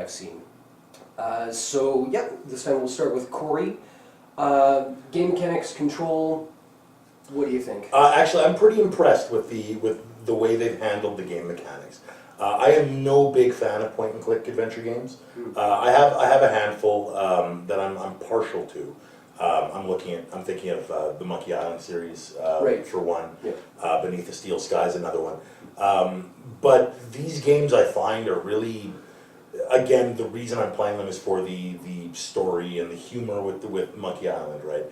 I've seen. So yeah, this time we'll start with Corey. Game mechanics, control. What do you think? Actually, I'm pretty impressed with the way they've handled the game mechanics. I am no big fan of point-and-click adventure games. I have a handful that I'm partial to. I'm thinking of the Monkey Island series Right. for one. Yeah. Beneath the Steel Sky is another one. But these games I find are really, again, the reason I'm playing them is for the story and the humor with Monkey Island, right?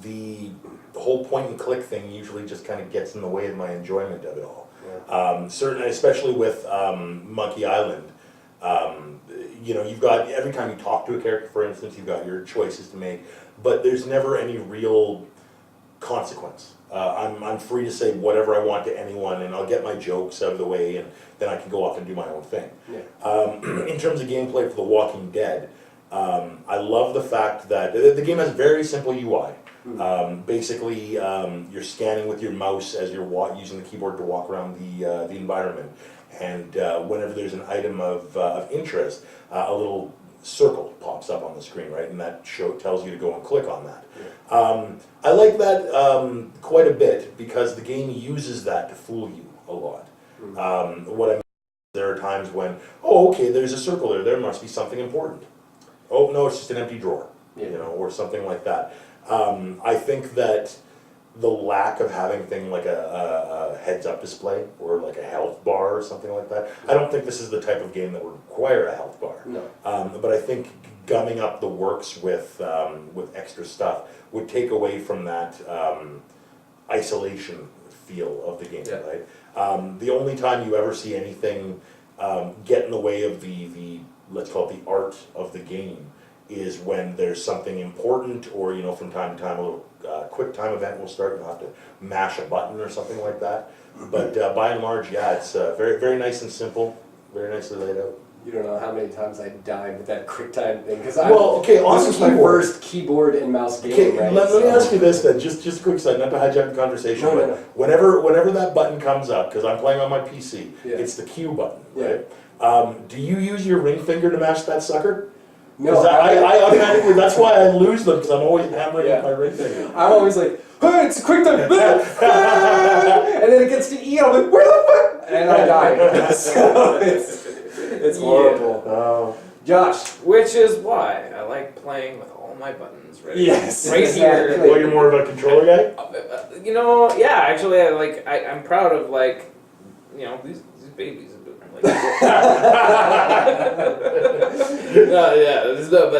The whole point-and-click thing usually just kind of gets in the way of my enjoyment of it all. Yeah. Certainly, especially with Monkey Island. You know, you've got, every time you talk to a character, for instance, you've got your choices to make, but there's never any real consequence. I'm free to say whatever I want to anyone, and I'll get my jokes out of the way, and then I can go off and do my own thing. Yeah. In terms of gameplay for The Walking Dead, I love the fact that the game has very simple UI. Basically, you're scanning with your mouse as you're using the keyboard to walk around the environment. And whenever there's an item of interest, a little circle pops up on the screen, right? And that tells you to go and click on that. Yeah. I like that quite a bit because the game uses that to fool you a lot. What I mean, there are times when, oh, okay, there's a circle there. There must be something important. Oh, no, it's just an empty drawer, you know, or something like that. I think that the lack of having thing like a heads-up display or like a health bar or something like that. I don't think this is the type of game that would require a health bar. No. But I think gumming up the works with extra stuff would take away from that isolation feel of the game, right? The only time you ever see anything get in the way of the let's call it the art of the game is when there's something important, or you know, from time to time a little quick time event will start. You'll have to mash a button or something like that. But by and large, yeah, it's very, very nice and simple, very nicely laid out. You don't know how many times I died with that quick time thing because this was my first keyboard and mouse game. Okay, right? let me ask you this then, just a quick side, not to hijack the conversation. No, but no. Whenever that button comes up, because I'm playing on my PC, it's the Q button, right? Do you use your ring finger to mash that sucker? No, I automatically, that's why I lose them, because I'm always hammering with my ring finger. I'm always like, hey, it's a quick time, and then it gets to E, and I'm like, where the fuck? And I die. So it's horrible. Oh. Josh. Which is why I like playing with all my buttons ready. Yes, right exactly. here. Well, you're more of a controller guy? You know, yeah, actually, I'm proud of, like, you know, these babies. But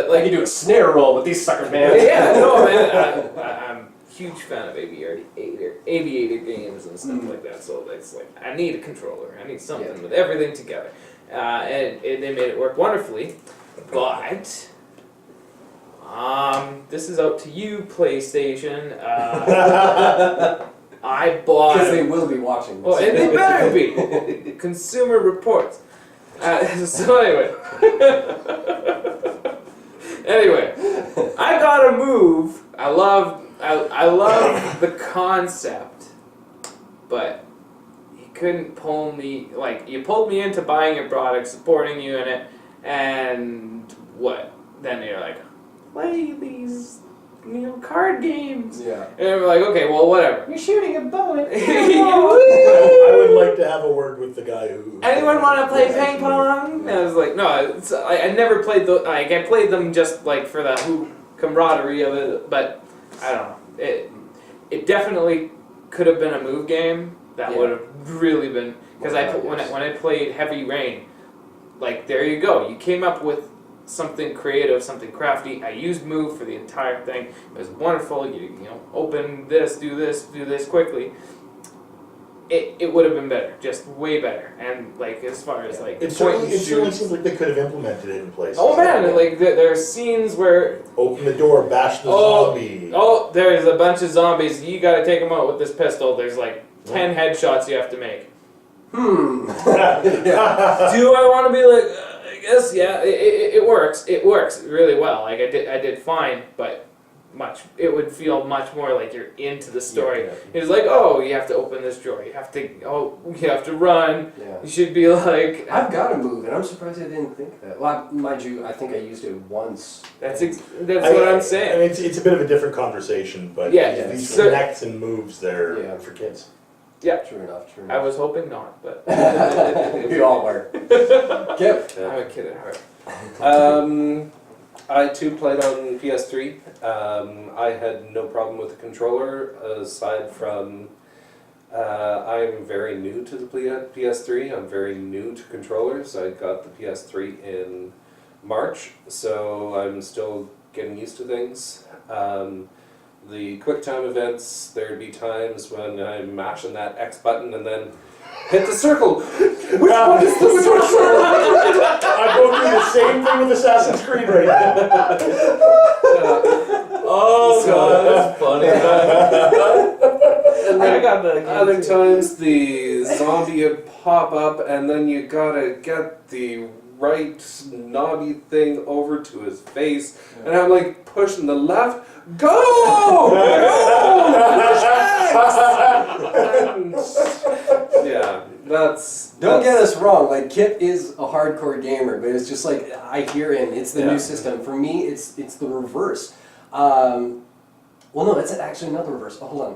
like you do a snare roll with these suckers, man. Yeah, no, man. I'm a huge fan of aviator games and stuff like that. So it's like I need a controller. I need something with everything together, and they made it work wonderfully. But this is out to you, PlayStation. I bought... Because they will be watching this. Oh, and they better be! Consumer Reports. So anyway. Anyway, I gotta move. I love the concept, but you couldn't pull me, like, you pulled me into buying your product, supporting you in it, and what? Then you're like, play these... card games. Yeah. And we're like, okay, well, whatever. You're shooting a bow. I would like to have a word with the guy who... Anyone want to play ping pong? And I was like, no, I never played those. Like, I played them just, like, for the camaraderie of it, but I don't know. It definitely could have been a move game. That would have really been... Because when I played Heavy Rain, like, there you go. You came up with something creative, something crafty. I used Move for the entire thing. It was wonderful. You know, open this, do this quickly. It would have been better, just way better. And like as far as like it certainly seems like they could have implemented it in place. Oh man, like there are scenes where open the door, bash the zombie. Oh, there's a bunch of zombies. You got to take them out with this pistol. There's like 10 headshots you have to make. Do I want to be like? I guess, yeah, it works. It works really well. Like I did fine, but it would feel much more like you're into the story. Yeah. It's like, oh, you have to open this drawer, you have to run, Yeah. you should be like, I've got to move, and I'm surprised I didn't think of that. Well, mind you, I think I used it once. that's what I'm saying. I mean, it's a bit of a different conversation, but Yeah, these so- connects and moves there Yeah. for kids. Yeah. True enough. I was hoping not, but We all were. Kip. I'm a kid at heart. I too played on PS3. I had no problem with the controller, aside from I'm very new to the PS3. I'm very new to controllers. I got the PS3 in March, so I'm still getting used to things. The QuickTime events, there'd be times when I'm mashing that X button and then hit the circle. Which one is the circle? I'm going through the same thing with Assassin's Creed right now. Oh god, that's funny. And I then got the other times the zombie would pop up and then you gotta get the right knobby thing over to his face, and I'm like pushing the left. Go! And, yeah, that's... Don't get us wrong, like Kip is a hardcore gamer, but it's just like, I hear him, it's the Yeah. new system. For me, it's the reverse. Well, no, it's actually not the reverse. Oh, hold on.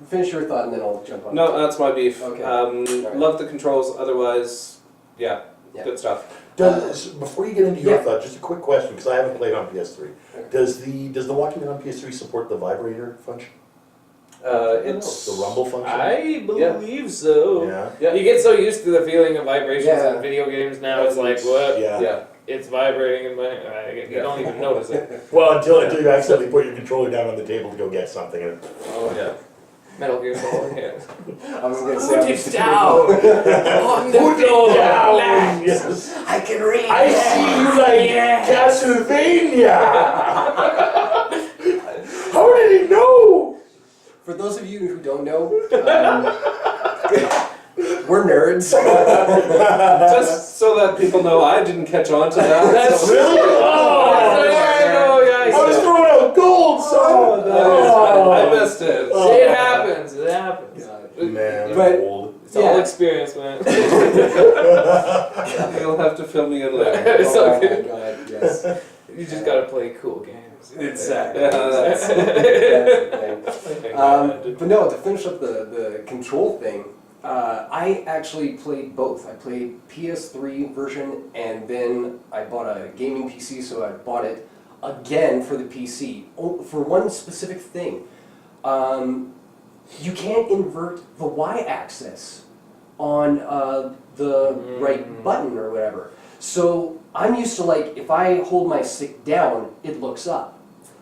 Finish your thought and then I'll jump on. No, that's my beef. Okay. Alright. Love the controls, otherwise, yeah, Yeah. good stuff. Before you get into your Yeah. thought, just a quick question, because I haven't played on PS3. Does the Walking on PS3 support the vibrator function? It's... The rumble function? I believe so. Yeah. Yeah. You get so used to the feeling of vibrations Yeah. in video games now, it's like, what? Yeah. Yeah. It's vibrating in my... You don't even notice it. Well, until you accidentally put your controller down on the table to go get something. And Oh, yeah. Metal Gear Solid, yeah. I was going to say... Put it down! On the floor! Relax. Yes. I can read! I see you like Castlevania! How did he know? For those of you who don't know, we're nerds. Just so that people know, I didn't catch on to that. That's Really? Oh, I was throwing out gold, son! I missed it. It happens. It happens. Man, But- I'm old. It's all Yeah. experience, man. You'll have to fill me in later. It's Oh okay. my god, yes. You just gotta play cool games. Exactly. Yeah, that's- That's the thing. But no, to finish up the control thing, I actually played both. I played PS3 version, and then I bought a gaming PC, so I bought it again for the PC, for one specific thing. You can't invert the Y-axis on the right button or whatever. So I'm used to, like, if I hold my stick down, it looks up.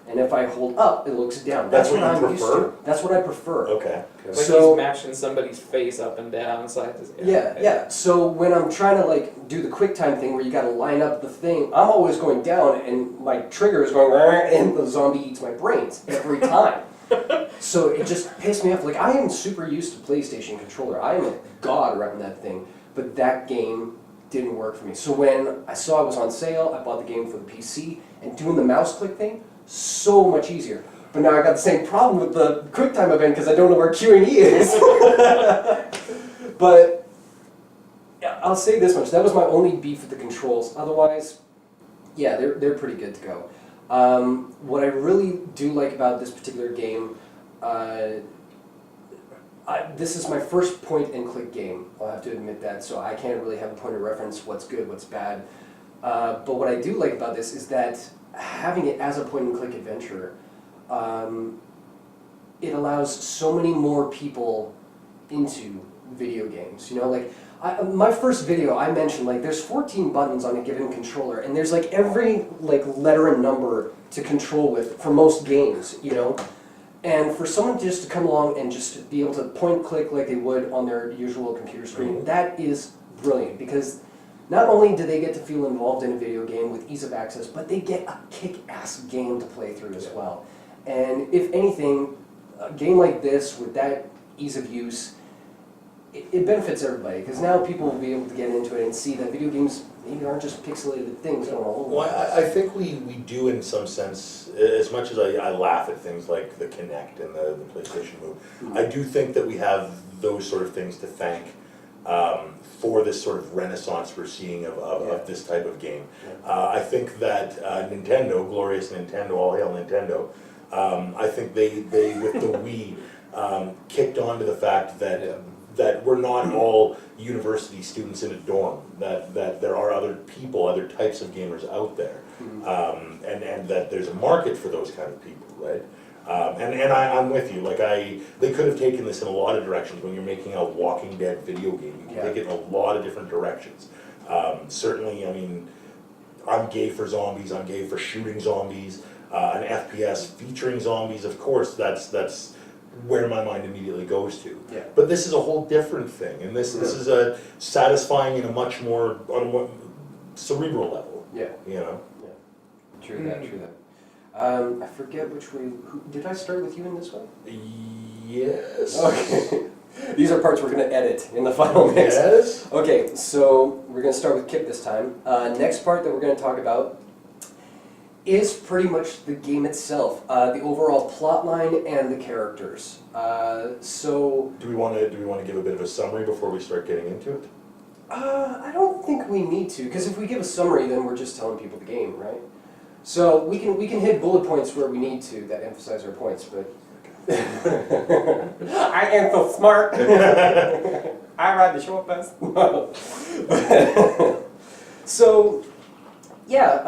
And if I hold up, it looks down. That's what what you I'm used prefer? to. That's what I prefer. Okay. Like So- he's mashing somebody's face up and down, side to side. Yeah. So when I'm trying to, like, do the QuickTime thing where you gotta line up the thing, I'm always going down and my trigger is going and the zombie eats my brains every time. So it just pissed me off. Like, I am super used to PlayStation controller. I am a god around that thing. But that game didn't work for me. So when I saw it was on sale, I bought the game for the PC, and doing the mouse click thing, so much easier. But now I got the same problem with the QuickTime event because I don't know where Q&E is. But yeah, I'll say this much: that was my only beef with the controls. Otherwise, yeah, they're pretty good to go. What I really do like about this particular game, this is my first point-and-click game. I'll have to admit that, so I can't really have a point of reference what's good, what's bad. But what I do like about this is that having it as a point-and-click adventure, it allows so many more people into video games. You know, like my first video, I mentioned like there's 14 buttons on a given controller, and there's like every like letter and number to control with for most games. You know. And for someone just to come along and just be able to point-click like they would on their usual computer screen, that is brilliant, because not only do they get to feel involved in a video game with ease of access, but they get a kick-ass game to play through as well. And if anything, a game like this with that ease of use, it benefits everybody, because now people will be able to get into it and see that video games, maybe aren't just pixelated things. I don't know. Well, I think we do in some sense, as much as I laugh at things like the Kinect and the PlayStation Move, I do think that we have those sort of things to thank for this sort of renaissance we're seeing of this type of game. I think that Nintendo, glorious Nintendo, all hail Nintendo, I think they with the Wii, kicked on to the fact that we're not all university students in a dorm, that there are other people, other types of gamers out there, and that there's a market for those kind of people, right? And I'm with you, like they could have taken this in a lot of directions. When you're making a Walking Dead video game, you can take it in a lot of different directions. Certainly, I mean, I'm gay for zombies, I'm gay for shooting zombies, an FPS featuring zombies, of course, that's where my mind immediately goes to. Yeah. But this is a whole different thing, and this is a satisfying in a much more, on a more cerebral level. Yeah. You know? True that, true that. I forget which way, did I start with you in this one? Yes. Okay. These are parts we're going to edit in the final mix. Yes. Okay, so we're going to start with Kip this time. Next part that we're going to talk about is pretty much the game itself, the overall plot line and the characters. So Do we want to give a bit of a summary before we start getting into it? I don't think we need to, because if we give a summary, then we're just telling people the game, right? So we can hit bullet points where we need to that emphasize our points, but I am so smart. I ride the short bus. So yeah.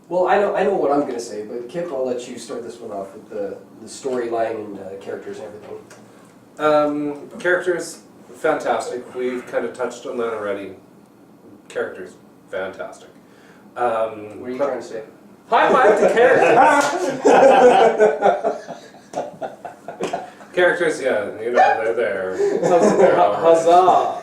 Well, I know what I'm going to say, but Kip, I'll let you start this one off with the storyline and characters and everything. Characters, fantastic. We've kind of touched on that already. Characters, fantastic. What are you trying to say? High five to characters. Characters, yeah, you know, they're there. Huzzah!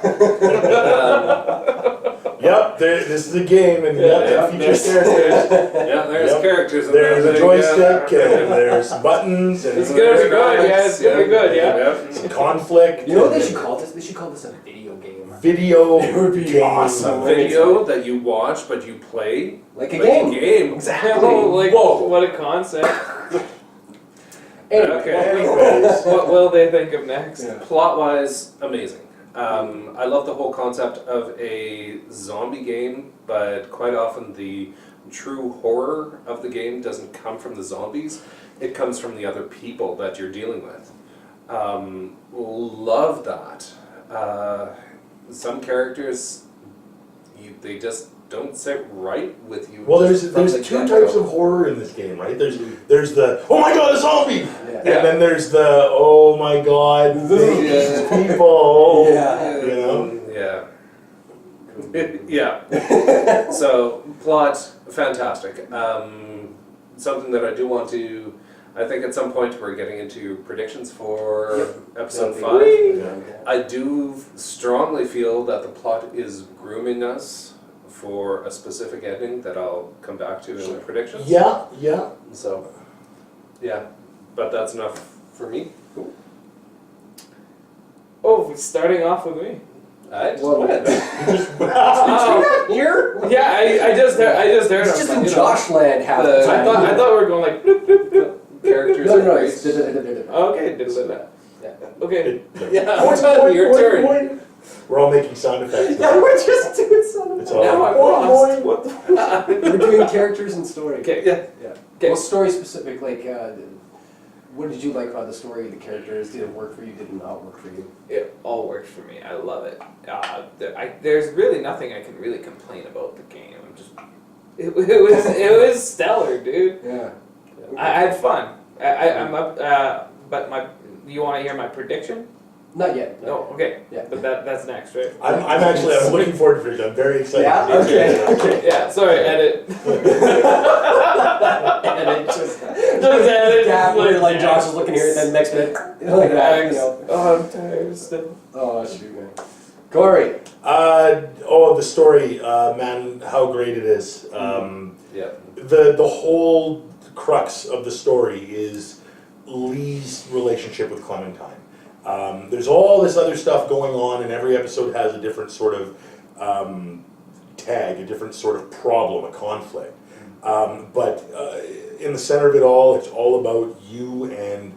Yep, this is a game, and it features characters. Yeah, there's characters in There's there. a joystick, and there's buttons, and It's gonna be good, yeah, it's gonna be good, yeah. It's conflict. You know what they should call this? They should call this a video game. Video. It would be game. awesome. Video that you watch, but you play Like a game. Exactly. Oh, like, Whoa. what a concept. Anyway, Okay. Anyways. What will they think of next? Yeah. Plot-wise, amazing. I love the whole concept of a zombie game, but quite often the true horror of the game doesn't come from the zombies. It comes from the other people that you're dealing with. Love that. Some characters, they just don't sit right with you. Well, there's from the two get-go. types of horror in this game, right? There's the oh my god, a zombie, Yeah. and then there's the oh my god, these people. Yeah. You know. Yeah. Yeah. So, plot, fantastic. Something that I do want to, I think at some point we're getting into predictions for episode 5. Yeah. I do strongly feel that the plot is grooming us for a specific ending that I'll come back to in the predictions. Yeah. So, yeah. But that's enough for me. Oh, starting off with me. I just Well, went. Here? Yeah, I just heard It's him, just but, in you know, Josh land half the I time. thought we were going like bloop, bloop, bloop. Characters No, are no, great. it's Okay, did that. Yeah. Okay. Yeah, your turn. We're all making sound effects. Yeah, we're just doing something. It's all Now I'm lost. What the We're doing characters and story. Okay, yeah. Yeah. Okay. Well, story specific, like, what did you like about the story, the characters? Did it work for you? Did it not work for you? It all works for me. I love it. There's really nothing I can really complain about the game. It was stellar, dude. Yeah. I had fun. I'm up. But you want to hear my prediction? Not yet. No. Okay. Yeah. But that's next, right? I'm looking forward to it. I'm very excited. Yeah? Okay. Yeah. Sorry. Edit. And it just edit. gap where like Josh is looking here, and then next bit like that. You know. Oh, I'm tired still. Oh shoot, man. Corey. The story, man, how great it is. Yeah. The whole crux of the story is Lee's relationship with Clementine. There's all this other stuff going on, and every episode has a different sort of tag, a different sort of problem, a conflict. But in the center of it all, it's all about you and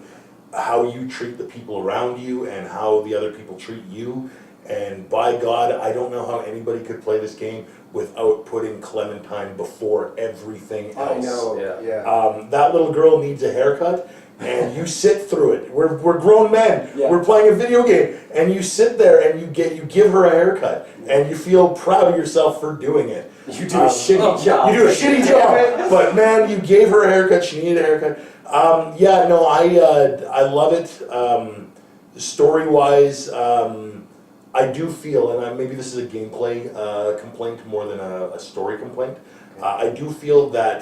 how you treat the people around you and how the other people treat you. And by God, I don't know how anybody could play this game without putting Clementine before everything else. I know, Yeah. That little girl needs a haircut, and you sit through it. We're grown men. Yeah. We're playing a video game, and you sit there and you give her a haircut, and you feel proud of yourself for doing it. You do a shitty job. You do a shitty job, but man, you gave her a haircut. She needed a haircut. Yeah, no, I love it. Story-wise, I do feel, and maybe this is a gameplay complaint more than a story complaint. I do feel that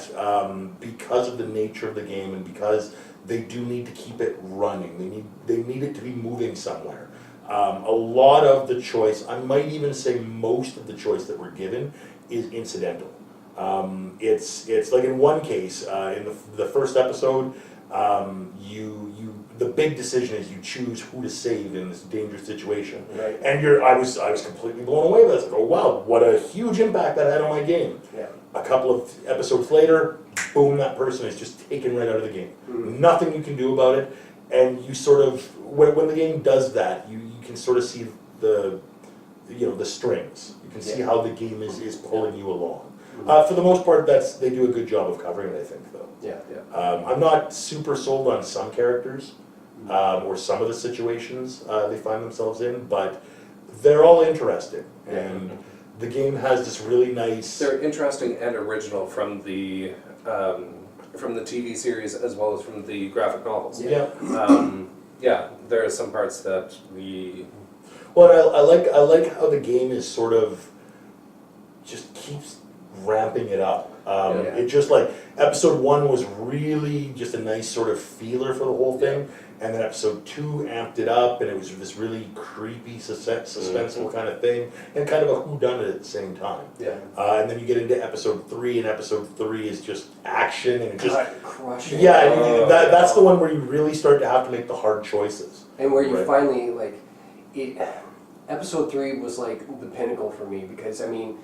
because of the nature of the game and because they do need to keep it running, they need it to be moving somewhere. A lot of the choice, I might even say most of the choice that we're given, is incidental. It's like in one case, in the first episode, the big decision is you choose who to save in this dangerous situation. Right. And I was completely blown away by this. I go, wow, what a huge impact that had on my game. Yeah. A couple of episodes later, boom, that person is just taken right out of the game. Nothing you can do about it. And you sort of, when the game does that, you can sort of see the strings. You can see how the game is pulling you along. For the most part, they do a good job of covering it, I think, though. Yeah. I'm not super sold on some characters or some of the situations they find themselves in, but they're all interesting. And the game has this really nice... They're interesting and original from the TV series as well as from the graphic novels. Yeah. Yeah, there are some parts that we... Well, I like how the game is sort of just keeps ramping it up. It just like episode 1 was really just a nice sort of feeler for the whole thing, and then episode 2 amped it up, and it was this really creepy, suspenseful kind of thing, and kind of a whodunit at the same time. Yeah. And then you get into episode 3, and episode 3 is just action and just Crushing. yeah. And that's the one where you really start to have to make the hard choices. And where you Right. finally, like, episode 3 was like the pinnacle for me, because I mean,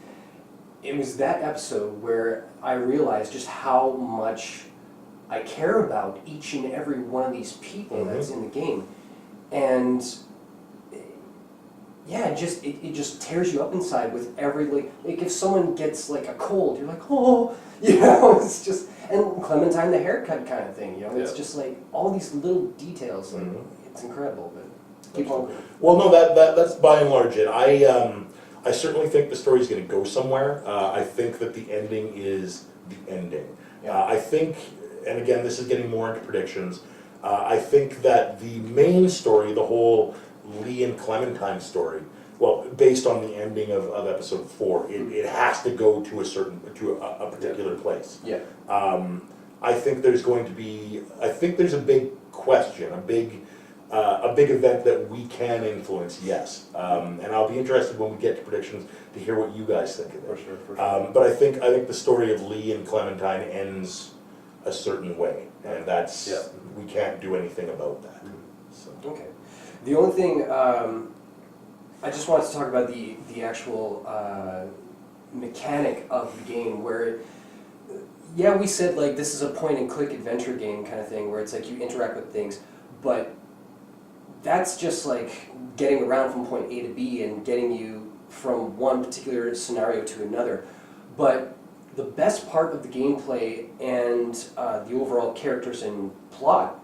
it was that episode where I realized just how much I care about each and every one of these people that's in the game. And yeah, it just tears you up inside with every, like if someone gets like a cold, you're like, oh, it's just, and Clementine the haircut kind of thing, it's just like all these little details, like, it's incredible, but keep on. Well, no, that's by and large it. I certainly think the story's going to go somewhere. I think that the ending is the ending. I think, and again, this is getting more into predictions, I think that the main story, the whole Lee and Clementine story, well, based on the ending of episode 4, it has to go to a particular place. Yeah. I think there's a big question, a big event that we can influence, yes. And I'll be interested when we get to predictions to hear what you guys think of it. For sure. But I think the story of Lee and Clementine ends a certain way, and that's we can't do anything about that. So. Okay. The only thing I just wanted to talk about the actual mechanic of the game, where we said like this is a point and click adventure game kind of thing, where it's like you interact with things, but that's just like getting around from point A to B and getting you from one particular scenario to another. But the best part of the gameplay and the overall characters and plot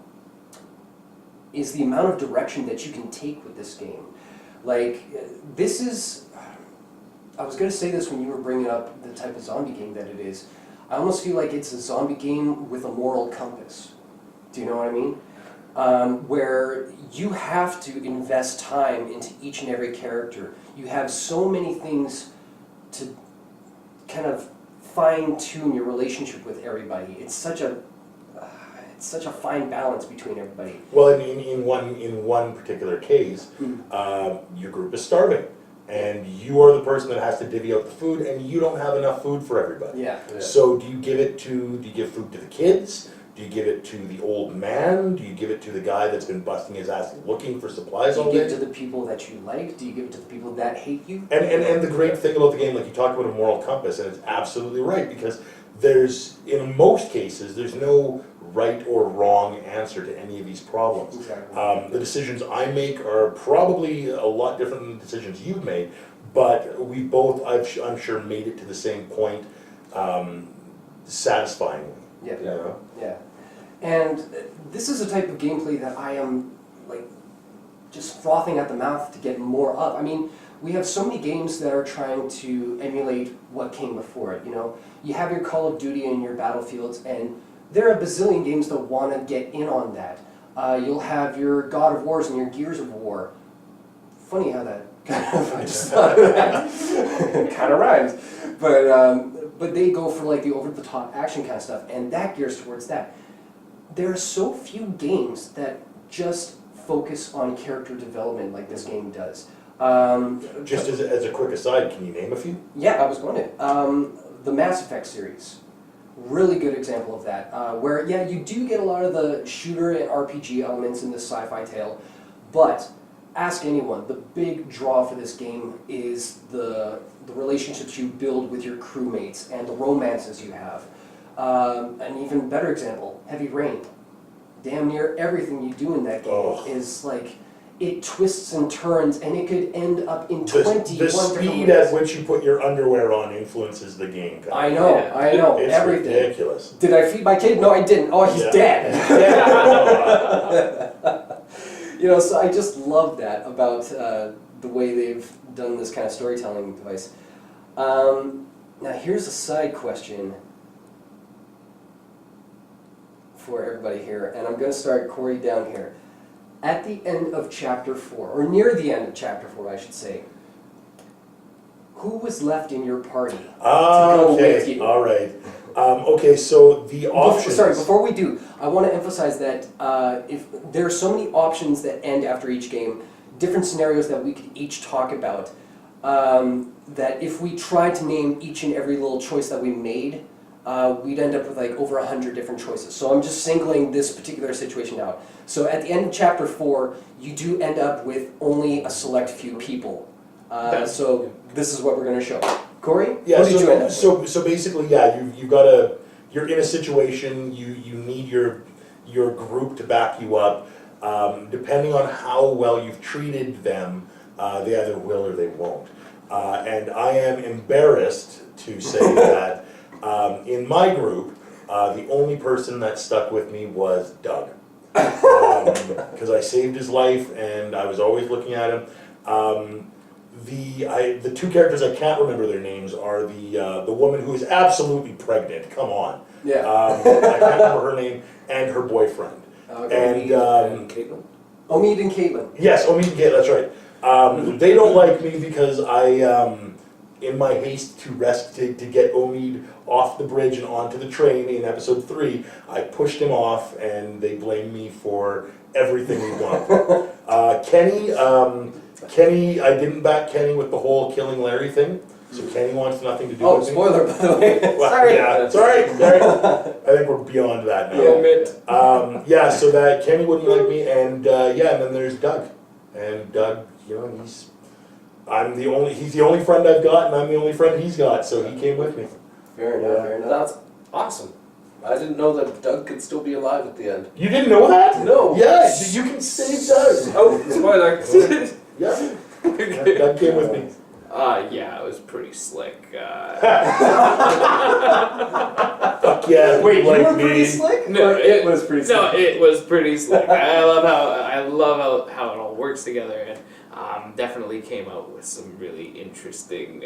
is the amount of direction that you can take with this game. Like, this is, I was going to say this when you were bringing up the type of zombie game that it is. I almost feel like it's a zombie game with a moral compass. Do you know what I mean? Where you have to invest time into each and every character. You have so many things to kind of fine-tune your relationship with everybody. It's such a fine balance between everybody. Well, in one particular case, your group is starving, and you are the person that has to divvy out the food, and you don't have enough food for everybody. Yeah. So do you give food to the kids? Do you give it to the old man? Do you give it to the guy that's been busting his ass looking for supplies Do all you give day? it to the people that you like? Do you give it to the people that hate you? And the great thing about the game, like you talked about a moral compass, and it's absolutely right, because there's, in most cases, there's no right or wrong answer to any of these problems. Exactly. The decisions I make are probably a lot different than the decisions you've made, but we both, I'm sure, made it to the same point satisfyingly. Yeah. You know? Yeah. And this is a type of gameplay that I am, like, just frothing at the mouth to get more of. I mean, we have so many games that are trying to emulate what came before it, you know? You have your Call of Duty and your Battlefields, and there are a bazillion games that want to get in on that. You'll have your God of Wars and your Gears of War. Funny how that I just thought of that. Kind of rhymes. But they go for like the over-the-top action kind of stuff, and that gears towards that. There are so few games that just focus on character development like this game does. Just as a quick aside, can you name a few? Yeah, I was going to. The Mass Effect series. Really good example of that. Where, yeah, you do get a lot of the shooter and RPG elements in this sci-fi tale, but ask anyone, the big draw for this game is the relationships you build with your crewmates and the romances you have. An even better example, Heavy Rain. Damn near everything you do in that game is like, it twists and turns, and it could end up in 21 The speed at which you put your underwear on influences the game. I know, I know, It's everything. ridiculous. Did I feed my kid? No, I didn't. Oh, he's dead. You know, so I just love that about the way they've done this kind of storytelling device. Now, here's a side question for everybody here, and I'm going to start Corey down here. At the end of Chapter 4, or near the end of Chapter 4, I should say, who was left in your party to go with you? All right. Okay, so the options... Sorry, before we do, I want to emphasize that if there are so many options that end after each game, different scenarios that we could each talk about, that if we tried to name each and every little choice that we made, we'd end up with like over 100 different choices. So I'm just singling this particular situation out. So at the end of Chapter 4, you do end up with only a select few people. So this is what we're going to show. Corey, Yeah, what did you end up with? so basically, yeah, you've got to, you're in a situation, you need your group to back you up. Depending on how well you've treated them, they either will or they won't. And I am embarrassed to say that in my group, the only person that stuck with me was Doug. Because I saved his life and I was always looking at him. The two characters I can't remember their names are the woman who is absolutely pregnant. Come on. Yeah. I can't remember her name, and her boyfriend. Okay. And Caitlin? Omid and Caitlin. yes, Omid and Caitlin, that's right. They don't like me because I, in my haste to get Omid off the bridge and onto the train in episode 3, I pushed him off, and they blame me for everything we've gone through. Kenny, I didn't back Kenny with the whole killing Larry thing, so Kenny wants nothing to do Oh, with me. spoiler, by the way. Well, Sorry. yeah, sorry. I think we're beyond that now. Yeah, so that Kenny wouldn't like me, and yeah, and then there's Doug. And Doug, you know, he's the only friend I've got, and I'm the only friend he's got, so he came with me. Fair enough, fair enough. That's awesome. I didn't know that Doug could still be alive at the end. You didn't know that? No. Yeah, you can save Doug. Oh, spoiler. Yeah, Doug came with me. Yeah, it was pretty slick. Fuck yeah, Wait, you like were pretty me. slick? No, Or it was pretty slick. No, it was pretty slick. I love how it all works together, and definitely came out with some really interesting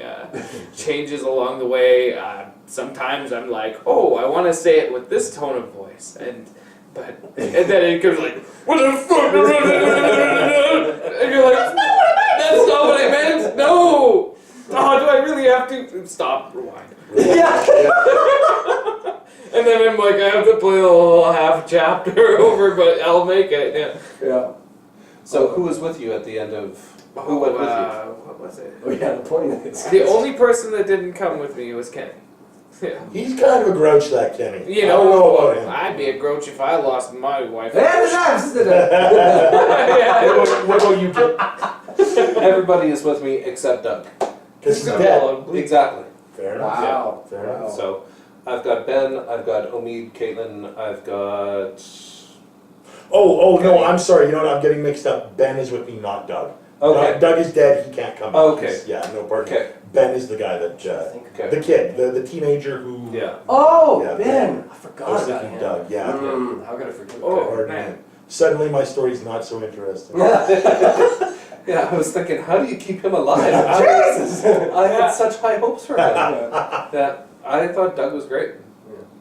changes along the way. Sometimes I'm like, oh, I want to say it with this tone of voice, and then it goes like, what the fuck? And you're like, that's not what I meant. No. Oh, do I really have to stop? Rewind. Yeah. And then I'm like, I have to play the whole half chapter over, but I'll make it. Yeah. Yeah. So who was with you at the end of... Who went with you? What was it? Oh yeah, the point is... The only person that didn't come with me was Kenny. Yeah. He's kind of a grouch, that Kenny. You I don't know about him. I'd be a grouch if I lost my wife. What about you, Kip? Everybody is with me except Doug. Because he's dead. Exactly. Fair enough. Wow. Fair enough. So I've got Ben, I've got Omid, Caitlin, I've got... Oh, no, I'm sorry. You know what? I'm getting mixed up. Ben is with me, not Doug. Okay. Doug is dead. He can't come. Okay. Yeah, no pardon. Okay. Ben is the guy that, Okay. the kid, the teenager who. Yeah. Oh, Yeah, Ben! I I forgot was about thinking him. Doug. Yeah. How could I forget? Oh, Pardon man. me. Suddenly, my story's not so interesting. Yeah, I was thinking, how do you keep him alive? I had such high hopes for him. That I thought Doug was great.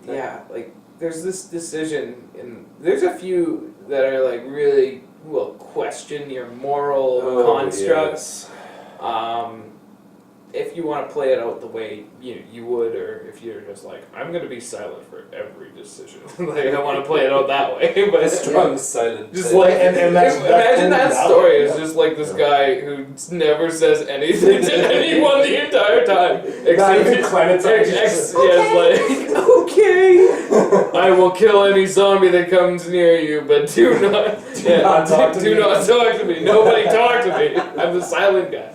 Yeah, like there's this decision, and there's a few that are like really will question your moral constructs. If you want to play it out the way you would, or if you're just like, I'm gonna be silent for every decision. Like I want to play it out that way, but A strong silent. just like and that's imagine that totally story valid. is just like this guy who never says anything to anyone the entire time. Not even Planetside. Like, okay, I will kill any zombie that comes near you, but do not not talk to do me. not talk to me. Nobody talk to me. I'm the silent guy.